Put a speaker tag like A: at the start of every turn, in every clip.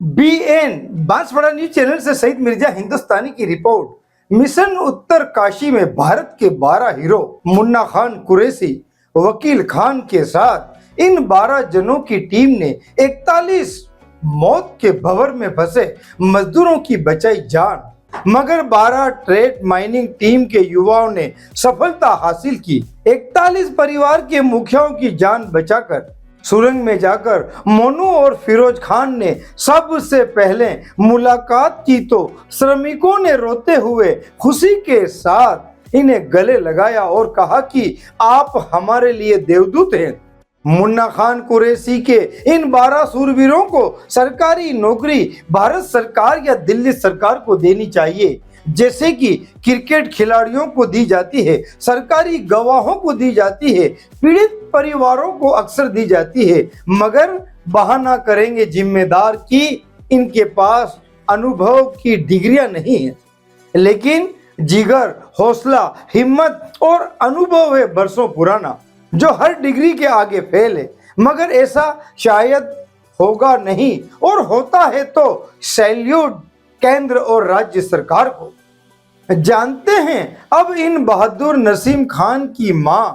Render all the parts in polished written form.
A: BN Banswara news channel से सईद मिर्जा हिंदुस्तानी की report. Mission Uttarkashi में भारत के 12 हीरो मुन्ना खान कुरैशी, वकील खान के साथ इन 12 जनों की टीम ने 41 मौत के भंवर में फंसे मजदूरों की बचाई जान। मगर 12 ट्रेड माइनिंग टीम के युवाओं ने सफलता हासिल की। 41 परिवार के मुखियाओं की जान बचाकर सुरंग में जाकर मोनू और फिरोज खान ने सबसे पहले मुलाकात की तो श्रमिकों ने रोते हुए खुशी के साथ इन्हें गले लगाया और कहा कि आप हमारे लिए देवदूत हैं। मुन्ना खान कुरैशी के इन 12 सूरवीरों को सरकारी नौकरी भारत सरकार या दिल्ली सरकार को देनी चाहिए, जैसे कि क्रिकेट खिलाड़ियों को दी जाती है, सरकारी गवाहों को दी जाती है, पीड़ित परिवारों को अक्सर दी जाती है। मगर बहाना करेंगे जिम्मेदार कि इनके पास अनुभव की डिग्रियां नहीं है, लेकिन जिगर, हौसला, हिम्मत और अनुभव है बरसों पुराना, जो हर डिग्री के आगे फेल है। मगर ऐसा शायद होगा नहीं, और होता है तो सैल्यूट केंद्र और राज्य सरकार को। जानते हैं अब इन बहादुर नसीम खान की मां,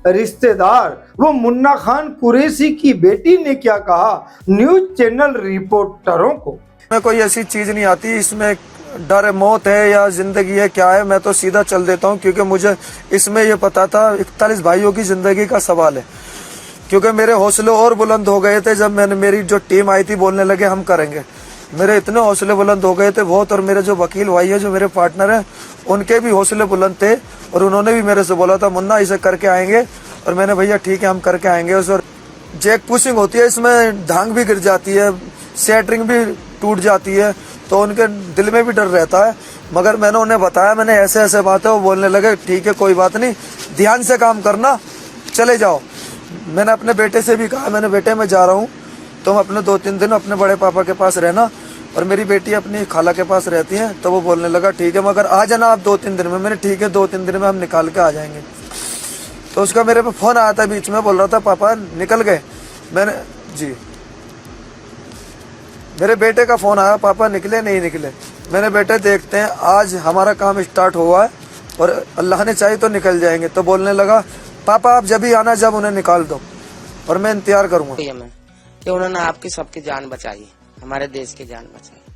A: रिश्तेदार वो मुन्ना खान कुरैशी की बेटी ने क्या कहा न्यूज चैनल रिपोर्टरों को।
B: मैं कोई ऐसी चीज नहीं आती, इसमें डर है, मौत है या जिंदगी है, क्या है, मैं तो सीधा चल देता हूँ, क्योंकि मुझे इसमें ये पता था 41 भाइयों की जिंदगी का सवाल है। क्योंकि मेरे हौसले और बुलंद हो गए थे जब मेरी जो टीम आई थी, बोलने लगे हम करेंगे। मेरे इतने हौसले बुलंद हो गए थे बहुत, और मेरे जो वकील भाई है, जो मेरे पार्टनर है, उनके भी हौसले बुलंद थे, और उन्होंने भी मेरे से बोला था मुन्ना इसे करके आएंगे, और मैंने भैया ठीक है हम करके आएंगे। और जैक पुशिंग होती है, इसमें धांग भी गिर जाती है, सेटरिंग भी टूट जाती है, तो उनके दिल में भी डर रहता है। मगर मैंने उन्हें बताया, मैंने ऐसे ऐसे बात है, वो बोलने लगे ठीक है कोई बात नहीं, ध्यान से काम करना, चले जाओ। मैंने अपने बेटे से भी कहा, मैंने बेटे मैं जा रहा हूँ, तुम अपने 2-3 दिन अपने बड़े पापा के पास रहना, और मेरी बेटी अपनी खाला के पास रहती है। तो वो बोलने लगा ठीक है, मगर आ जाना आप 2-3 दिन में। मैंने ठीक है 2-3 दिन में हम निकाल के आ जाएंगे। तो उसका मेरे पे फोन आया था बीच में, बोल रहा था पापा निकल गए। मैंने जी, मेरे बेटे का फोन आया, पापा निकले नहीं निकले। मैंने बेटे देखते हैं, आज हमारा काम स्टार्ट हुआ है और अल्लाह ने चाहे तो निकल जाएंगे। तो बोलने लगा पापा आप जब ही आना, जब उन्हें निकाल दो, और मैं इंतजार करूंगा।
C: कि उन्होंने आपकी सबकी जान बचाई, हमारे देश की जान बचाई।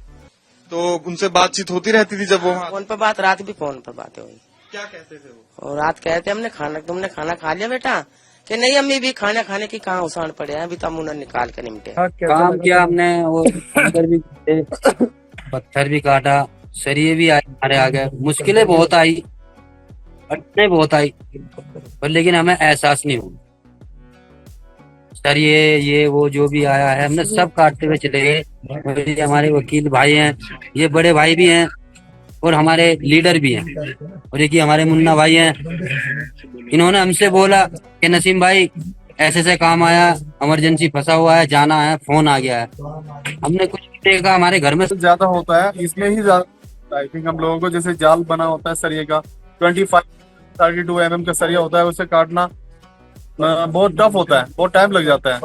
D: तो उनसे बातचीत होती रहती थी जब वो
C: फोन पर बात, रात भी फोन पर बातें हुई।
D: क्या कहते थे वो?
C: और रात कहते तुमने खाना खा लिया बेटा? कि नहीं अम्मी भी खाना खाने की कहाँ उसान पड़े हैं, अभी तो हम उन्हें निकाल कर निपटे।
E: काम किया हमने, और अंदर भी पत्थर भी काटा, सरिये भी आए हमारे आगे, मुश्किलें बहुत आई, अटने बहुत आई, पर लेकिन हमें एहसास नहीं हुआ। सरिये ये वो जो भी आया है, हमने सब काटते हुए चले गए। हमारे वकील भाई हैं, ये बड़े भाई भी हैं, और हमारे लीडर भी हैं, और ये हमारे मुन्ना भाई हैं। इन्होंने हमसे बोला कि नसीम भाई ऐसे ऐसे काम आया, इमरजेंसी फंसा हुआ है, जाना है, फोन आ गया है। हमने कुछ देखा, हमारे घर में
F: ज्यादा होता है, इसमें ही ज्यादा आई थिंक हम लोगों को, जैसे जाल बना होता है सरिये का, 25-32 mm का सरिया होता है, उसे काटना बहुत टफ होता है, बहुत टाइम लग जाता है।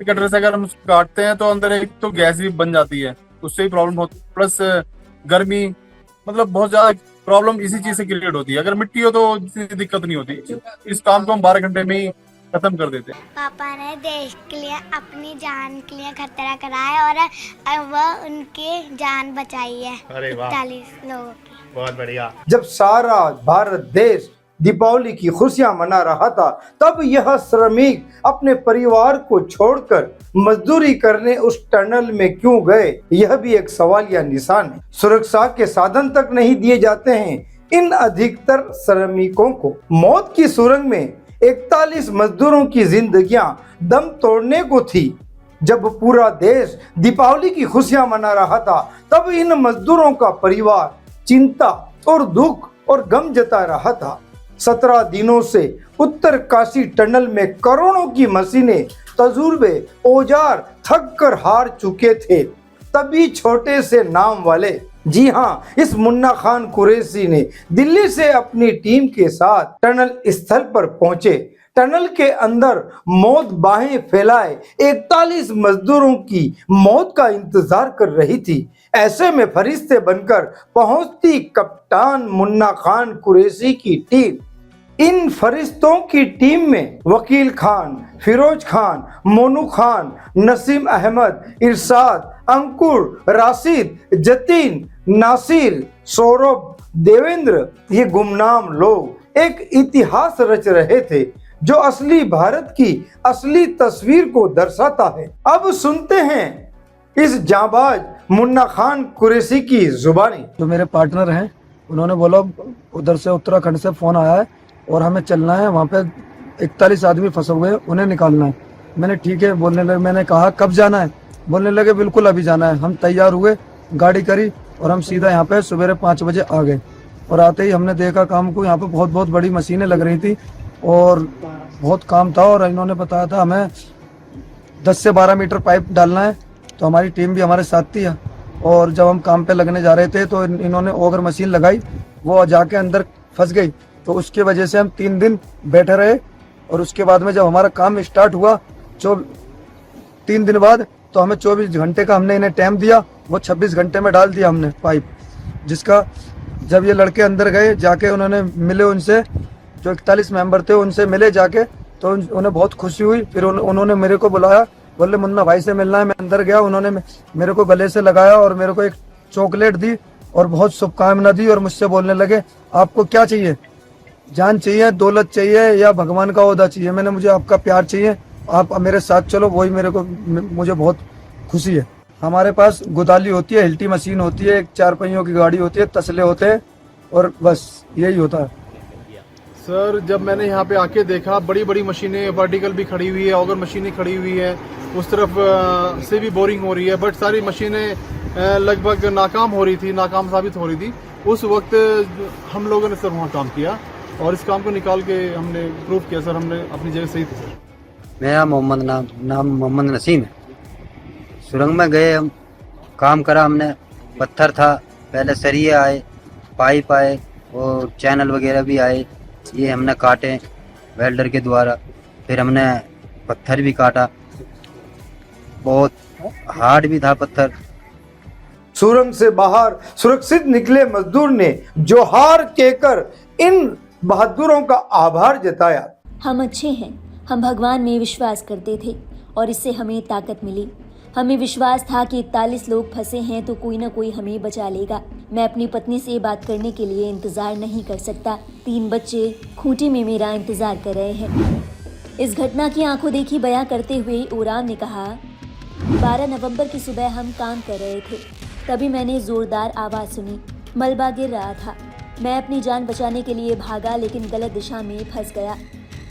F: कटर से अगर हम काटते हैं तो अंदर एक तो गैस भी बन जाती है, उससे ही प्रॉब्लम होती है, प्लस गर्मी, मतलब बहुत ज्यादा प्रॉब्लम इसी चीज से क्रिएट होती है। अगर मिट्टी हो तो दिक्कत नहीं होती। इस काम को हम 12 घंटे में ही खत्म कर देते हैं।
G: पापा ने देश के लिए, अपनी जान के लिए खतरा करा है, और वह उनकी जान बचाई है।
H: अरे वाह,
G: 40 लोगों की।
H: बहुत बढ़िया।
A: जब सारा भारत देश दीपावली की खुशियां मना रहा था, तब यह श्रमिक अपने परिवार को छोड़कर मजदूरी करने उस टनल में क्यों गए, यह भी एक सवाल या निशान है। सुरक्षा के साधन तक नहीं दिए जाते हैं इन अधिकतर श्रमिकों को। मौत की सुरंग में 41 मजदूरों की जिंदगियां दम तोड़ने को थी। जब पूरा देश दीपावली की खुशियां मना रहा था, तब इन मजदूरों का परिवार चिंता और दुख और गम जता रहा था। 17 दिनों से उत्तरकाशी टनल में करोड़ों की मशीनें, तजुर्बे, औजार थक कर हार चुके थे। तभी छोटे से नाम वाले, जी हाँ, इस मुन्ना खान कुरैशी ने दिल्ली से अपनी टीम के साथ टनल स्थल पर पहुंचे। टनल के अंदर मौत बाहें फैलाए 41 मजदूरों की मौत का इंतजार कर रही थी। ऐसे में फरिश्ते बनकर पहुंचती कप्तान मुन्ना खान कुरैशी की टीम। इन फरिश्तों की टीम में वकील खान, फिरोज खान, मोनू खान, नसीम अहमद, इरशाद, अंकुर, राशिद, जतीन, नासिर, सौरभ, देवेंद्र, ये गुमनाम लोग एक इतिहास रच रहे थे जो असली भारत की असली तस्वीर को दर्शाता है। अब सुनते हैं इस जांबाज मुन्ना खान कुरैशी की जुबानी।
B: जो मेरे पार्टनर हैं उन्होंने बोला उधर से उत्तराखंड से फोन आया है और हमें चलना है, वहाँ पे 41 आदमी फंसे हुए हैं, उन्हें निकालना है। मैंने ठीक है बोलने लगे, मैंने कहा कब जाना है, बोलने लगे बिल्कुल अभी जाना है। हम तैयार हुए, गाड़ी करी और हम सीधा यहाँ पे सवेरे 5 बजे आ गए। और आते ही हमने देखा काम को, यहाँ पे बहुत बहुत बड़ी मशीनें लग रही थी और बहुत काम था। और इन्होंने बताया था हमें 10 से 12 मीटर पाइप डालना है, तो हमारी टीम भी हमारे साथ थी। और जब हम काम पे लगने जा रहे थे तो इन्होंने ओगर मशीन लगाई, वो जाके अंदर फंस गई। तो उसकी वजह से हम 3 दिन बैठे रहे। और उसके बाद में जब हमारा काम स्टार्ट हुआ 3 दिन बाद, तो हमें 24 घंटे का हमने इन्हें टाइम दिया, वो 26 घंटे में डाल दिया हमने पाइप। जिसका जब ये लड़के अंदर गए, जाके उन्होंने मिले उनसे, जो 41 मेंबर थे उनसे मिले जाके, तो उन्हें बहुत खुशी हुई। फिर उन्होंने मेरे को बुलाया, बोले मुन्ना भाई से मिलना है। मैं अंदर गया, उन्होंने मेरे को गले से लगाया और मेरे को एक चॉकलेट दी और बहुत शुभकामना दी। और मुझसे बोलने लगे आपको क्या चाहिए, जान चाहिए, दौलत चाहिए या भगवान का ओहदा चाहिए? मैंने मुझे आपका प्यार चाहिए, आप मेरे साथ चलो, वही मुझे बहुत खुशी है। हमारे पास गोदाली होती है, हिल्टी मशीन होती है, एक 4 पहियों की गाड़ी होती है, तसले होते हैं और बस यही होता है।
F: सर जब मैंने यहाँ पे आके देखा, बड़ी बड़ी मशीनें वर्टिकल भी खड़ी हुई है, ऑगर मशीनें खड़ी हुई है, उस तरफ से भी बोरिंग हो रही है, बट सारी मशीनें लगभग नाकाम हो रही थी, नाकाम साबित हो रही थी। उस वक्त हम लोगों ने सर वहाँ काम किया और इस काम को निकाल के हमने प्रूव किया सर, हमने अपनी जगह सही थी सर।
E: मेरा नाम मोहम्मद नसीम है। सुरंग में गए, हम काम करा हमने। पत्थर था, पहले सरिये आए, पाइप आए और चैनल वगैरह भी आए, ये हमने काटे वेल्डर के द्वारा। फिर हमने पत्थर भी काटा, बहुत हार्ड भी था पत्थर।
A: सुरंग से बाहर सुरक्षित निकले मजदूर ने जोहार कहकर इन बहादुरों का आभार जताया।
H: हम अच्छे हैं, हम भगवान में विश्वास करते थे और इससे हमें ताकत मिली। हमें विश्वास था कि 41 लोग फंसे हैं तो कोई ना कोई हमें बचा लेगा। मैं अपनी पत्नी से बात करने के लिए इंतज़ार नहीं कर सकता। 3 बच्चे खूंटी में मेरा इंतज़ार कर रहे हैं। इस घटना की आंखों देखी बयां करते हुए ओराम ने कहा, 12 नवंबर की सुबह हम काम कर रहे थे, तभी मैंने ज़ोरदार आवाज़ सुनी। मलबा गिर रहा था। मैं अपनी जान बचाने के लिए भागा, लेकिन गलत दिशा में फंस गया।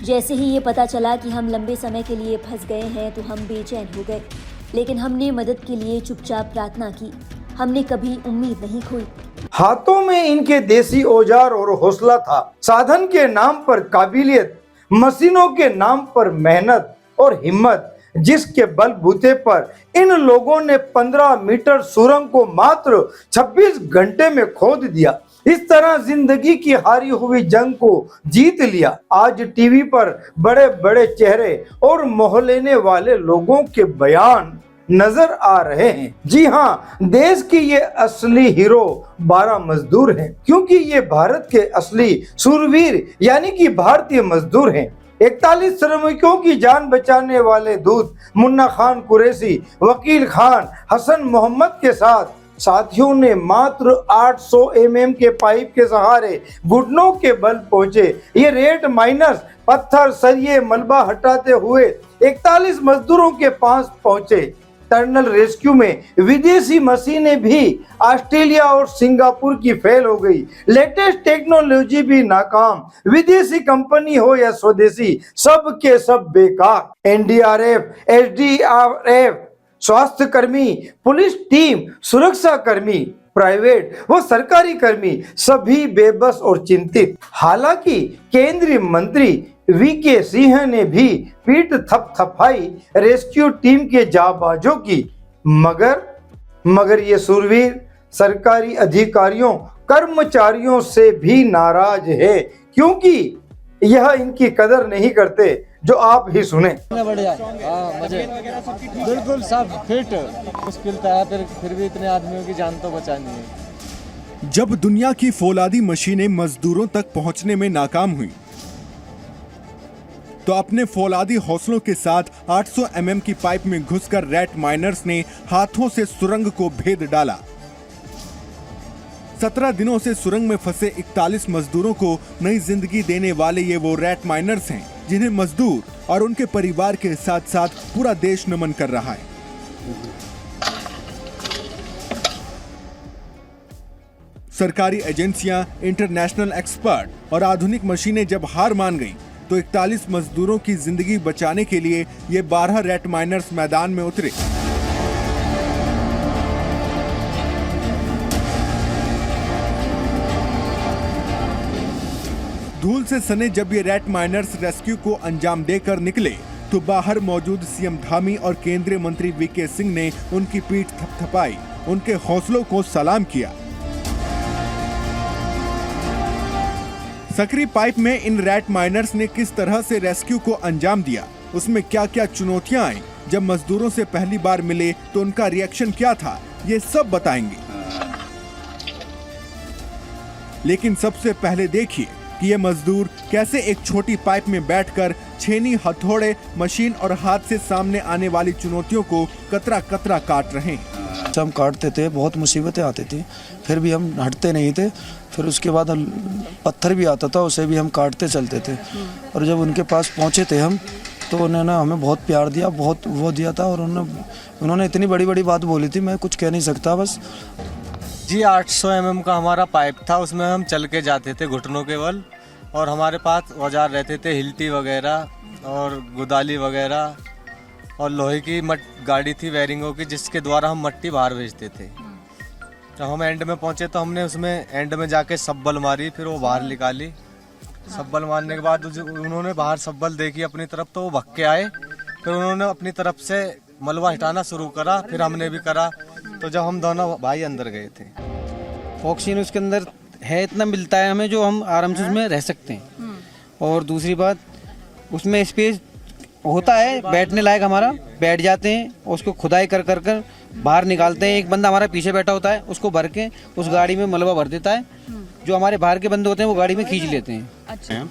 H: जैसे ही ये पता चला कि हम लंबे समय के लिए फंस गए हैं तो हम बेचैन हो गए, लेकिन हमने मदद के लिए चुपचाप प्रार्थना की। हमने कभी उम्मीद नहीं खोई।
A: हाथों में इनके देसी औजार और हौसला था। साधन के नाम पर काबिलियत, मशीनों के नाम पर मेहनत और हिम्मत, जिसके बलबूते पर इन लोगों ने 15 मीटर सुरंग को मात्र 26 घंटे में खोद दिया। इस तरह जिंदगी की हारी हुई जंग को जीत लिया। आज टीवी पर बड़े बड़े चेहरे और मोह लेने वाले लोगों के बयान नजर आ रहे हैं। जी हाँ, देश की ये असली हीरो 12 मजदूर हैं, क्योंकि ये भारत के असली सूरवीर यानी कि भारतीय मजदूर हैं। 41 श्रमिकों की जान बचाने वाले दूत मुन्ना खान कुरैशी, वकील खान, हसन मोहम्मद के साथ साथियों ने मात्र 800 mm के पाइप के सहारे घुटनों के बल पहुंचे। ये रेत माइनस पत्थर सरिये मलबा हटाते हुए 41 मजदूरों के पास पहुंचे। टनल रेस्क्यू में विदेशी मशीनें भी ऑस्ट्रेलिया और सिंगापुर की फेल हो गई। लेटेस्ट टेक्नोलॉजी भी नाकाम। विदेशी कंपनी हो या स्वदेशी, सब के सब बेकार। एनडीआरएफ, एसडीआरएफ, स्वास्थ्य कर्मी, पुलिस टीम, सुरक्षा कर्मी, प्राइवेट व सरकारी कर्मी सभी बेबस और चिंतित। हालांकि केंद्रीय मंत्री वीके सिंह ने भी पीठ थपथपाई रेस्क्यू टीम के जाबाजों की, मगर ये सूरवीर सरकारी अधिकारियों कर्मचारियों से भी नाराज है, क्योंकि यह इनकी कदर नहीं करते, जो आप ही सुने।
I: बढ़िया, हाँ मजे, बिल्कुल सब फिट। मुश्किल था फिर भी इतने आदमियों की जान तो बचानी है।
J: जब दुनिया की फौलादी मशीनें मजदूरों तक पहुंचने में नाकाम हुई, तो अपने फौलादी हौसलों के साथ 800 mm की पाइप में घुसकर रैट माइनर्स ने हाथों से सुरंग को भेद डाला। 17 दिनों से सुरंग में फंसे 41 मजदूरों को नई जिंदगी देने वाले ये वो रैट माइनर्स हैं, जिन्हें मजदूर और उनके परिवार के साथ साथ पूरा देश नमन कर रहा है। सरकारी एजेंसियां, इंटरनेशनल एक्सपर्ट और आधुनिक मशीनें जब हार मान गईं, तो 41 मजदूरों की जिंदगी बचाने के लिए ये 12 रैट माइनर्स मैदान में उतरे। धूल से सने जब ये रैट माइनर्स रेस्क्यू को अंजाम देकर निकले, तो बाहर मौजूद सीएम धामी और केंद्रीय मंत्री वीके सिंह ने उनकी पीठ थपथपाई, उनके हौसलों को सलाम किया। सकरी पाइप में इन रैट माइनर्स ने किस तरह से रेस्क्यू को अंजाम दिया, उसमें क्या क्या चुनौतियां आई, जब मजदूरों से पहली बार मिले तो उनका रिएक्शन क्या था, ये सब बताएंगे। लेकिन सबसे पहले देखिए कि ये मजदूर कैसे एक छोटी पाइप में बैठकर छेनी, हथौड़े, मशीन और हाथ से सामने आने वाली चुनौतियों को कतरा कतरा काट रहे हैं।
B: हम काटते थे, बहुत मुसीबतें आती थी, फिर भी हम हटते नहीं थे। फिर उसके बाद पत्थर भी आता था, उसे भी हम काटते चलते थे। और जब उनके पास पहुंचे थे हम, तो उन्होंने हमें बहुत प्यार दिया, बहुत वो दिया था। और उन्होंने इतनी बड़ी बड़ी बात बोली थी, मैं कुछ कह नहीं सकता। बस
I: जी 800 mm का हमारा पाइप था, उसमें हम चल के जाते थे घुटनों के बल। और हमारे पास औजार रहते थे, हिल्टी वगैरह और गुदाली वगैरह, और लोहे की गाड़ी थी वेरिंगों की, जिसके द्वारा हम मट्टी बाहर भेजते थे। जब हम एंड में पहुंचे तो हमने उसमें एंड में जाके सब्बल मारी, फिर वो बाहर निकाली। सब्बल मारने के बाद उन्होंने बाहर सब्बल देखी अपनी तरफ, तो वो भग के आए। फिर उन्होंने अपनी तरफ से मलबा हटाना शुरू करा, फिर हमने भी करा। तो जब हम दोनों भाई अंदर गए थे,
K: ऑक्सीजन उसके अंदर है, इतना मिलता है हमें जो हम आराम से उसमें रह सकते हैं। और दूसरी बात, उसमें स्पेस होता है बैठने लायक, हमारा बैठ जाते हैं, उसको खुदाई कर कर कर बाहर निकालते हैं। एक बंदा हमारा पीछे बैठा होता है, उसको भर के उस गाड़ी में मलबा भर देता है। जो हमारे बाहर के बंदे होते हैं वो गाड़ी में खींच लेते हैं।
F: अच्छा।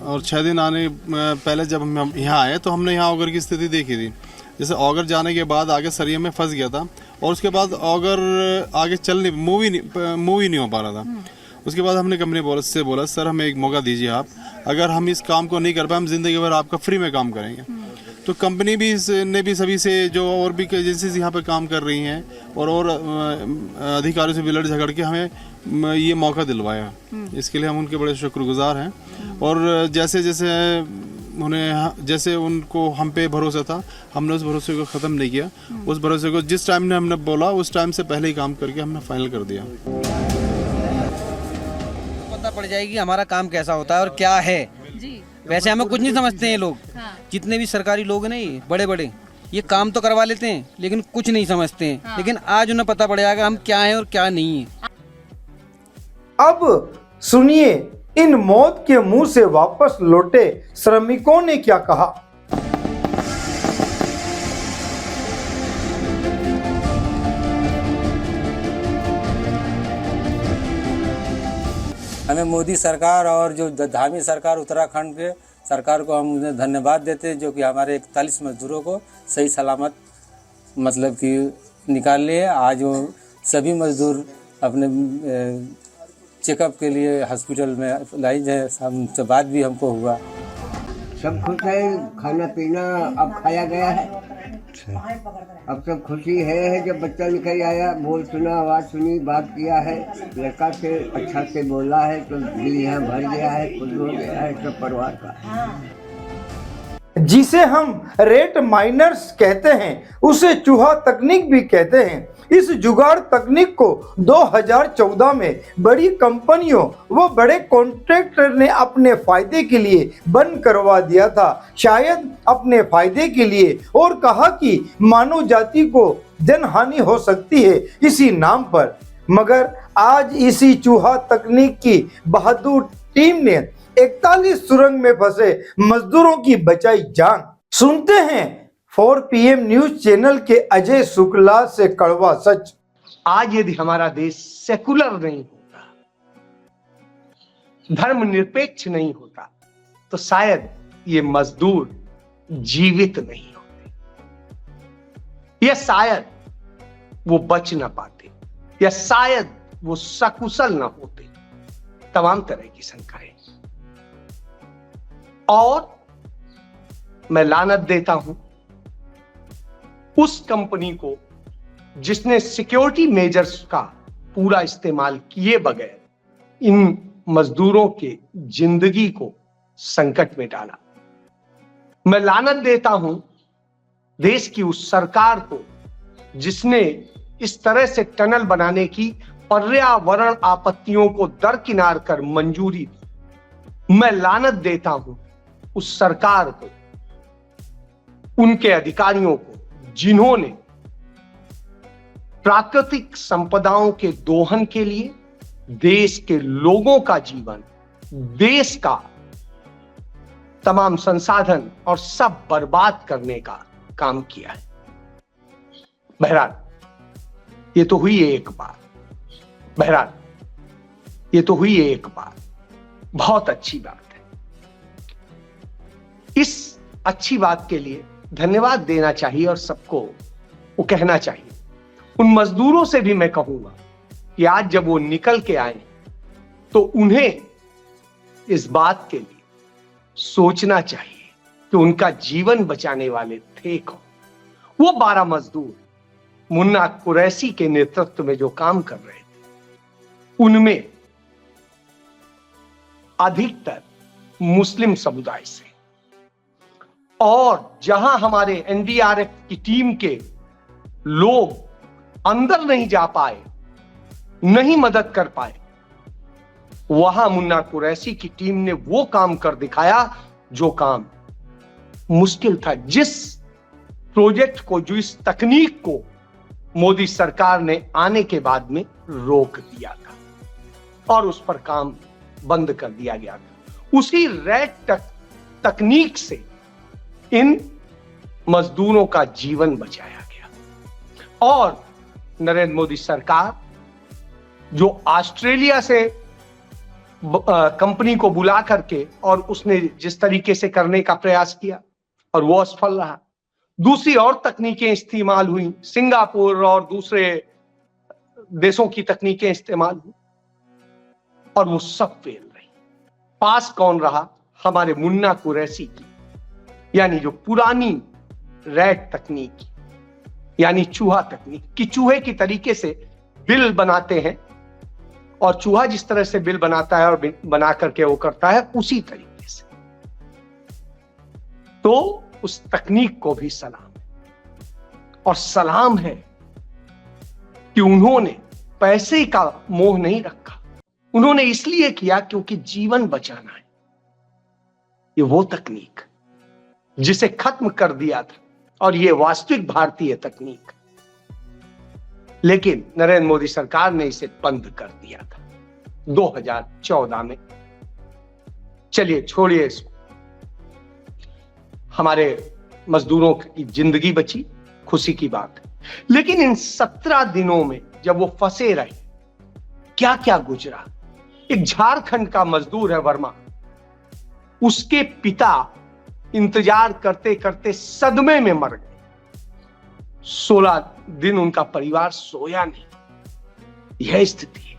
F: और 6 दिन आने पहले जब हम यहाँ आए तो हमने यहाँ ऑगर की स्थिति देखी थी। जैसे ऑगर जाने के बाद आगे सरिया में फंस गया था, और उसके बाद ऑगर आगे मूव ही नहीं हो पा रहा था। उसके बाद हमने कंपनी से बोला, सर हमें एक मौका दीजिए आप, अगर हम इस काम को नहीं कर पाए, हम जिंदगी भर आपका फ्री में काम करेंगे। तो कंपनी भी ने भी सभी से, जो और भी एजेंसीज यहाँ पे काम कर रही हैं, और अधिकारियों से भी लड़ झगड़ के हमें ये मौका दिलवाया। इसके लिए हम उनके बड़े शुक्रगुजार हैं। और जैसे उनको हम पे भरोसा था, हमने उस भरोसे को ख़त्म नहीं किया। उस भरोसे को जिस टाइम ने हमने बोला, उस टाइम से पहले ही काम करके हमने फाइनल कर दिया।
K: पता पड़ जाएगी हमारा काम कैसा होता है और क्या है जी। वैसे हमें कुछ नहीं समझते हैं लोग। हाँ। जितने भी सरकारी लोग हैं ये बड़े बड़े, ये काम तो करवा लेते हैं लेकिन कुछ नहीं समझते हैं। हाँ। लेकिन आज उन्हें पता पड़ जाएगा हम क्या हैं और क्या नहीं है।
A: अब सुनिए इन मौत के मुंह से वापस लौटे श्रमिकों ने क्या कहा।
E: हमें मोदी सरकार और जो धामी सरकार उत्तराखंड के सरकार को हम उन्हें धन्यवाद देते हैं, जो कि हमारे 41 मजदूरों को सही सलामत मतलब कि निकाल लिए। आज वो सभी मजदूर अपने चेकअप के लिए हॉस्पिटल में लाइज है। हमसे बात भी हमको हुआ।
L: सब खुश है, खाना पीना अब खाया गया है, अब सब खुशी है। जब बच्चा निकल आया, बोल सुना, आवाज़ सुनी, बात किया है, लड़का से अच्छा से बोला है, तो दिल यहाँ भर गया है, खुश हो गया है सब परिवार का।
A: जिसे हम रेट माइनर्स कहते हैं, उसे चूहा तकनीक भी कहते हैं। इस जुगाड़ तकनीक को 2014 में बड़ी कंपनियों व बड़े कॉन्ट्रैक्टर ने अपने फायदे के लिए बंद करवा दिया था, शायद अपने फायदे के लिए, और कहा कि मानव जाति को जनहानि हो सकती है इसी नाम पर। मगर आज इसी चूहा तकनीक की बहादुर टीम ने 41 सुरंग में फंसे मजदूरों की बचाई जान। सुनते हैं 4 PM न्यूज चैनल के अजय शुक्ला से कड़वा सच।
M: आज यदि हमारा देश सेकुलर नहीं होता, धर्मनिरपेक्ष नहीं होता, तो शायद ये मजदूर जीवित नहीं होते, या शायद वो बच ना पाते, या शायद वो सकुशल ना होते। तमाम तरह की शंकाएं। और मैं लानत देता हूं उस कंपनी को जिसने सिक्योरिटी मेजर्स का पूरा इस्तेमाल किए बगैर इन मजदूरों के जिंदगी को संकट में डाला। मैं लानत देता हूं देश की उस सरकार को जिसने इस तरह से टनल बनाने की पर्यावरण आपत्तियों को दरकिनार कर मंजूरी दी। मैं लानत देता हूं उस सरकार को, उनके अधिकारियों को, जिन्होंने प्राकृतिक संपदाओं के दोहन के लिए देश के लोगों का जीवन, देश का तमाम संसाधन और सब बर्बाद करने का काम किया है। बहरहाल ये तो हुई एक बात, बहुत अच्छी बात है। इस अच्छी बात के लिए धन्यवाद देना चाहिए और सबको वो कहना चाहिए। उन मजदूरों से भी मैं कहूंगा कि आज जब वो निकल के आए तो उन्हें इस बात के लिए सोचना चाहिए कि उनका जीवन बचाने वाले थे कौन। वो 12 मजदूर मुन्ना कुरैशी के नेतृत्व में जो काम कर रहे थे, उनमें अधिकतर मुस्लिम समुदाय से, और जहां हमारे एनडीआरएफ की टीम के लोग अंदर नहीं जा पाए, नहीं मदद कर पाए, वहां मुन्ना कुरैशी की टीम ने वो काम कर दिखाया जो काम मुश्किल था। जिस प्रोजेक्ट को, जो इस तकनीक को मोदी सरकार ने आने के बाद में रोक दिया था और उस पर काम बंद कर दिया गया था, उसी रैट तकनीक से इन मजदूरों का जीवन बचाया गया। और नरेंद्र मोदी सरकार जो ऑस्ट्रेलिया से कंपनी को बुला करके और उसने जिस तरीके से करने का प्रयास किया और वो असफल रहा, दूसरी और तकनीकें इस्तेमाल हुई, सिंगापुर और दूसरे देशों की तकनीकें इस्तेमाल हुई और वो सब फेल रही। पास कौन रहा? हमारे मुन्ना कुरैशी की, यानी जो पुरानी रैट तकनीक यानी चूहा तकनीक कि चूहे की तरीके से बिल बनाते हैं और चूहा जिस तरह से बिल बनाता है और बना करके वो करता है उसी तरीके से। तो उस तकनीक को भी सलाम है और सलाम है कि उन्होंने पैसे का मोह नहीं रखा, उन्होंने इसलिए किया क्योंकि जीवन बचाना है। ये वो तकनीक जिसे खत्म कर दिया था और ये वास्तविक भारतीय तकनीक, लेकिन नरेंद्र मोदी सरकार ने इसे बंद कर दिया था 2014 में। चलिए छोड़िए इसको, हमारे मजदूरों की जिंदगी बची, खुशी की बात है। लेकिन इन 17 दिनों में जब वो फंसे रहे, क्या क्या गुजरा। एक झारखंड का मजदूर है वर्मा, उसके पिता इंतजार करते करते सदमे में मर गए। 16 दिन उनका परिवार सोया नहीं। यह स्थिति है।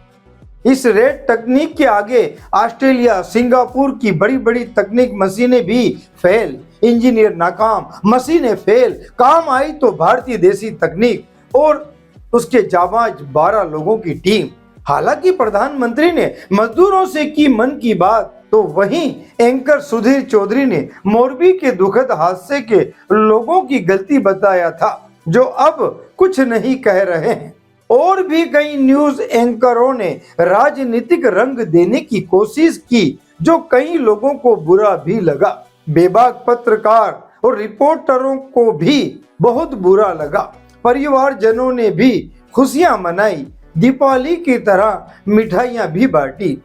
A: इस रेट तकनीक के आगे ऑस्ट्रेलिया, सिंगापुर की बड़ी बड़ी तकनीक मशीनें भी फेल, इंजीनियर नाकाम, मशीनें फेल। काम आई तो भारतीय देसी तकनीक और उसके जाबाज 12 लोगों की टीम। हालांकि प्रधानमंत्री ने मजदूरों से की मन की बात, तो वहीं एंकर सुधीर चौधरी ने मोरबी के दुखद हादसे के लोगों की गलती बताया था, जो अब कुछ नहीं कह रहे हैं। और भी कई न्यूज एंकरों ने राजनीतिक रंग देने की कोशिश की, जो कई लोगों को बुरा भी लगा। बेबाक पत्रकार और रिपोर्टरों को भी बहुत बुरा लगा। परिवारजनों ने भी खुशियां मनाई, दीपावली की तरह मिठाइयां भी बांटी।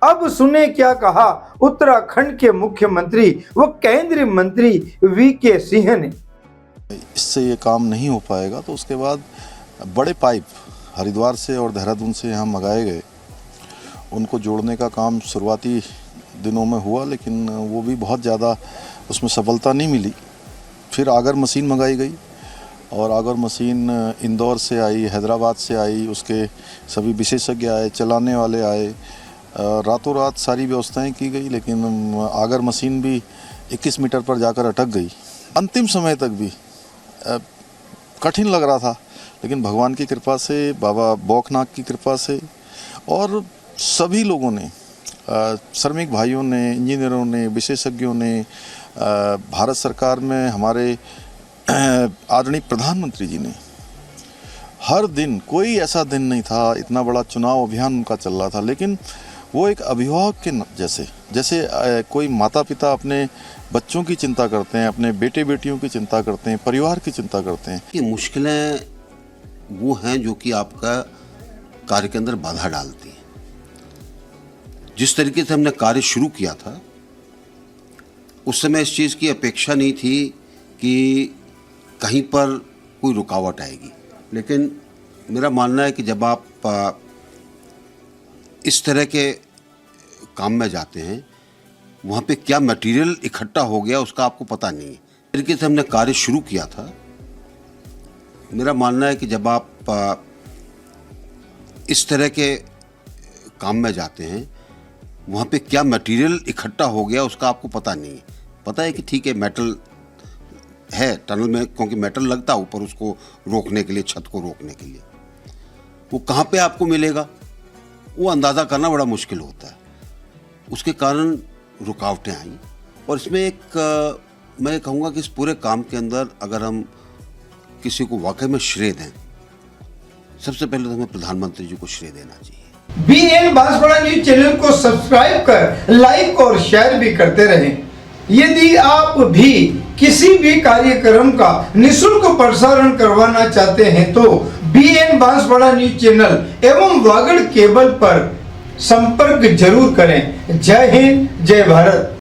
A: अब सुने क्या कहा उत्तराखंड के मुख्यमंत्री व केंद्रीय मंत्री वीके सिंह ने।
N: इससे ये काम नहीं हो पाएगा तो उसके बाद बड़े पाइप हरिद्वार से और देहरादून से यहाँ मंगाए गए, उनको जोड़ने का काम शुरुआती दिनों में हुआ, लेकिन वो भी बहुत ज़्यादा उसमें सफलता नहीं मिली। फिर आगर मशीन मंगाई गई और आगर मशीन इंदौर से आई, हैदराबाद से आई, उसके सभी विशेषज्ञ आए, चलाने वाले आए, रातों रात सारी व्यवस्थाएं की गई, लेकिन आगर मशीन भी 21 मीटर पर जाकर अटक गई। अंतिम समय तक भी कठिन लग रहा था, लेकिन भगवान की कृपा से, बाबा बौखनाथ की कृपा से और सभी लोगों ने, श्रमिक भाइयों ने, इंजीनियरों ने, विशेषज्ञों ने, भारत सरकार में हमारे आदरणीय प्रधानमंत्री जी ने हर दिन, कोई ऐसा दिन नहीं था, इतना बड़ा चुनाव अभियान उनका चल रहा था, लेकिन वो एक अभिभावक के जैसे कोई माता पिता अपने बच्चों की चिंता करते हैं, अपने बेटे बेटियों की चिंता करते हैं, परिवार की चिंता करते हैं।
O: ये मुश्किलें वो हैं जो कि आपका कार्य के अंदर बाधा डालती हैं। जिस तरीके से हमने कार्य शुरू किया था उस समय इस चीज़ की अपेक्षा नहीं थी कि कहीं पर कोई रुकावट आएगी, लेकिन मेरा मानना है कि जब आप इस तरह के काम में जाते हैं, वहाँ पे क्या मटेरियल इकट्ठा हो गया उसका आपको पता नहीं है। इस तरीके से हमने कार्य शुरू किया था। मेरा मानना है कि जब आप इस तरह के काम में जाते हैं, वहाँ पे क्या मटेरियल इकट्ठा हो गया उसका आपको पता नहीं है। पता है कि ठीक है मेटल है टनल में, क्योंकि मेटल लगता है ऊपर उसको रोकने के लिए, छत को रोकने के लिए। वो कहाँ पे आपको मिलेगा वो अंदाज़ा करना बड़ा मुश्किल होता है। उसके कारण रुकावटें आई और इसमें एक मैं कहूँगा कि इस पूरे काम के अंदर अगर हम किसी को वाकई में श्रेय दें, सबसे पहले तो हमें प्रधानमंत्री जी को श्रेय देना चाहिए।
A: BN बांसवाड़ा न्यूज चैनल को सब्सक्राइब कर लाइक और शेयर भी करते रहें। यदि आप भी किसी भी कार्यक्रम का निशुल्क प्रसारण करवाना चाहते हैं तो BN बांसवाड़ा न्यूज चैनल एवं वागड़ केबल पर संपर्क जरूर करें। जय हिंद, जय भारत।